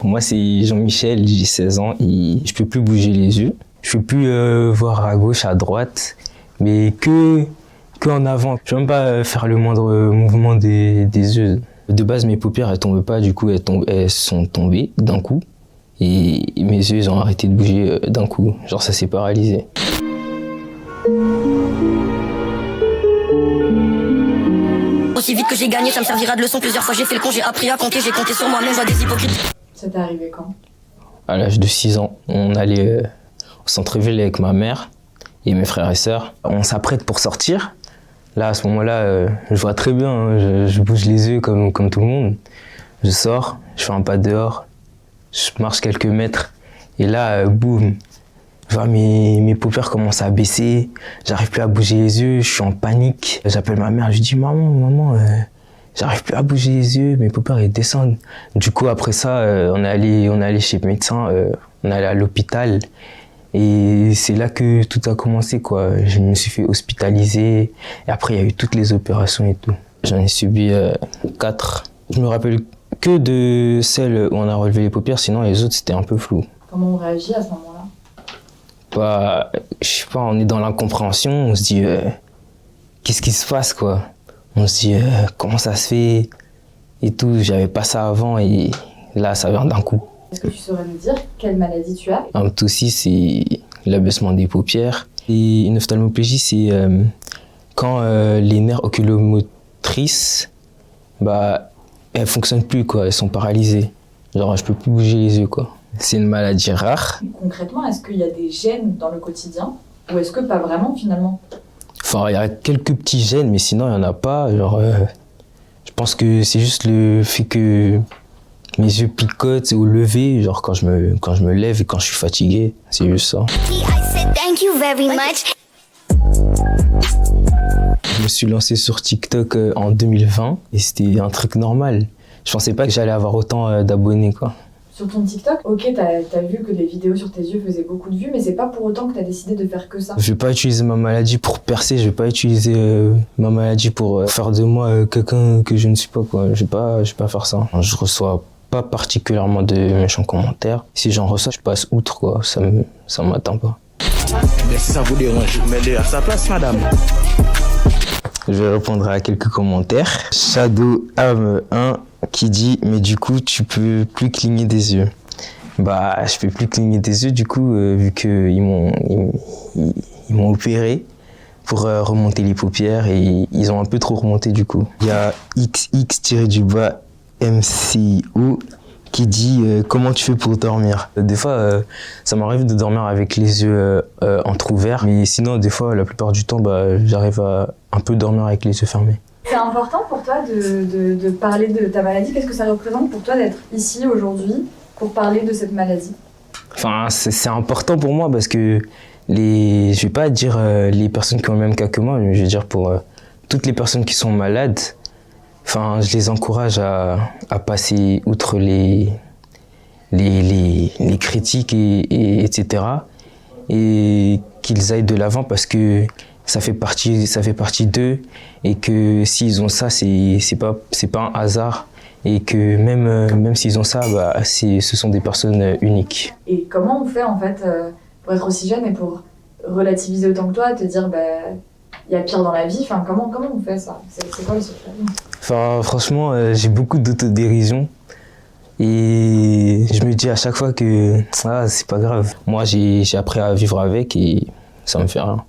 Moi, c'est Jean-Michel, j'ai 16 ans et je peux plus bouger les yeux. Je peux plus voir à gauche, à droite, mais que en avant. Je peux même pas faire le moindre mouvement des yeux. De base, mes paupières, elles tombent pas, du coup, elles sont tombées d'un coup. Et mes yeux, ils ont arrêté de bouger d'un coup. Genre, ça s'est paralysé. Aussi vite que j'ai gagné, ça me servira de leçon. Plusieurs fois j'ai fait le con, j'ai appris à compter, j'ai compté sur moi-même, je vois des hypocrites. Ça t'est arrivé quand? À l'âge de 6 ans, on allait au centre-ville avec ma mère et mes frères et sœurs. On s'apprête pour sortir. Là, à ce moment-là, je vois très bien, hein, je bouge les yeux comme tout le monde. Je sors, je fais un pas dehors, je marche quelques mètres et là, boum, je vois mes paupières commencent à baisser, j'arrive plus à bouger les yeux, je suis en panique. J'appelle ma mère, je lui dis maman, j'arrive plus à bouger les yeux, mes paupières elles descendent. Du coup après ça, on est allé chez le médecin, on est allé à l'hôpital et c'est là que tout a commencé quoi. Je me suis fait hospitaliser et après il y a eu toutes les opérations et tout. J'en ai subi 4. Je me rappelle que de celles où on a relevé les paupières, sinon les autres c'était un peu flou. Comment on réagit à ce moment-là? Bah, je sais pas, on est dans l'incompréhension, on se dit qu'est-ce qui se passe quoi. On se dit comment ça se fait et tout, j'avais pas ça avant et là ça vient d'un coup. Est-ce que tu saurais nous dire quelle maladie tu as? Un ptosis, c'est l'abaissement des paupières et une ophtalmoplégie, c'est quand les nerfs oculomotrices, bah, elles fonctionnent plus quoi, elles sont paralysées. Genre je peux plus bouger les yeux quoi. C'est une maladie rare. Concrètement, est-ce qu'il y a des gènes dans le quotidien ou est-ce que pas vraiment finalement? Enfin, il y a quelques petits gènes, mais sinon, il n'y en a pas. Genre, je pense que c'est juste le fait que mes yeux picotent au lever, genre quand je me lève et quand je suis fatigué. C'est juste ça. Thank you very much. Je me suis lancé sur TikTok en 2020 et c'était un truc normal. Je pensais pas que j'allais avoir autant d'abonnés, quoi. Sur ton TikTok, ok, t'as vu que les vidéos sur tes yeux faisaient beaucoup de vues, mais c'est pas pour autant que t'as décidé de faire que ça. Je vais pas utiliser ma maladie pour percer, je vais pas utiliser ma maladie pour faire de moi quelqu'un que je ne suis pas, quoi. Je vais pas faire ça. Je reçois pas particulièrement de méchants commentaires. Si j'en reçois, je passe outre, quoi. Ça m'atteint pas. Mais si ça vous dérange, mettez à sa place, madame. Je vais répondre à quelques commentaires. Shadow Am 1 qui dit mais du coup tu peux plus cligner des yeux. Bah je peux plus cligner des yeux du coup vu que ils m'ont opéré pour remonter les paupières et ils ont un peu trop remonté du coup. Il y a XX-MCO qui dit comment tu fais pour dormir. Des fois ça m'arrive de dormir avec les yeux entrouverts, mais sinon des fois la plupart du temps j'arrive à un peu dormir avec les yeux fermés. C'est important pour toi de parler de ta maladie. Qu'est-ce que ça représente pour toi d'être ici aujourd'hui pour parler de cette maladie? Enfin, c'est important pour moi parce que je vais pas dire les personnes qui ont le même cas que moi, mais je vais dire pour toutes les personnes qui sont malades. Enfin, je les encourage à passer outre les critiques etc. et qu'ils aillent de l'avant parce que ça fait partie d'eux et que s'ils ont ça, c'est pas un hasard et que même s'ils ont ça, ce sont des personnes uniques. Et comment on fait en fait pour être aussi jeune et pour relativiser autant que toi, te dire il y a pire dans la vie, enfin comment on fait ça? C'est quoi le secret? Enfin franchement, j'ai beaucoup d'autodérision et je me dis à chaque fois que c'est pas grave. Moi j'ai appris à vivre avec et ça me fait rien.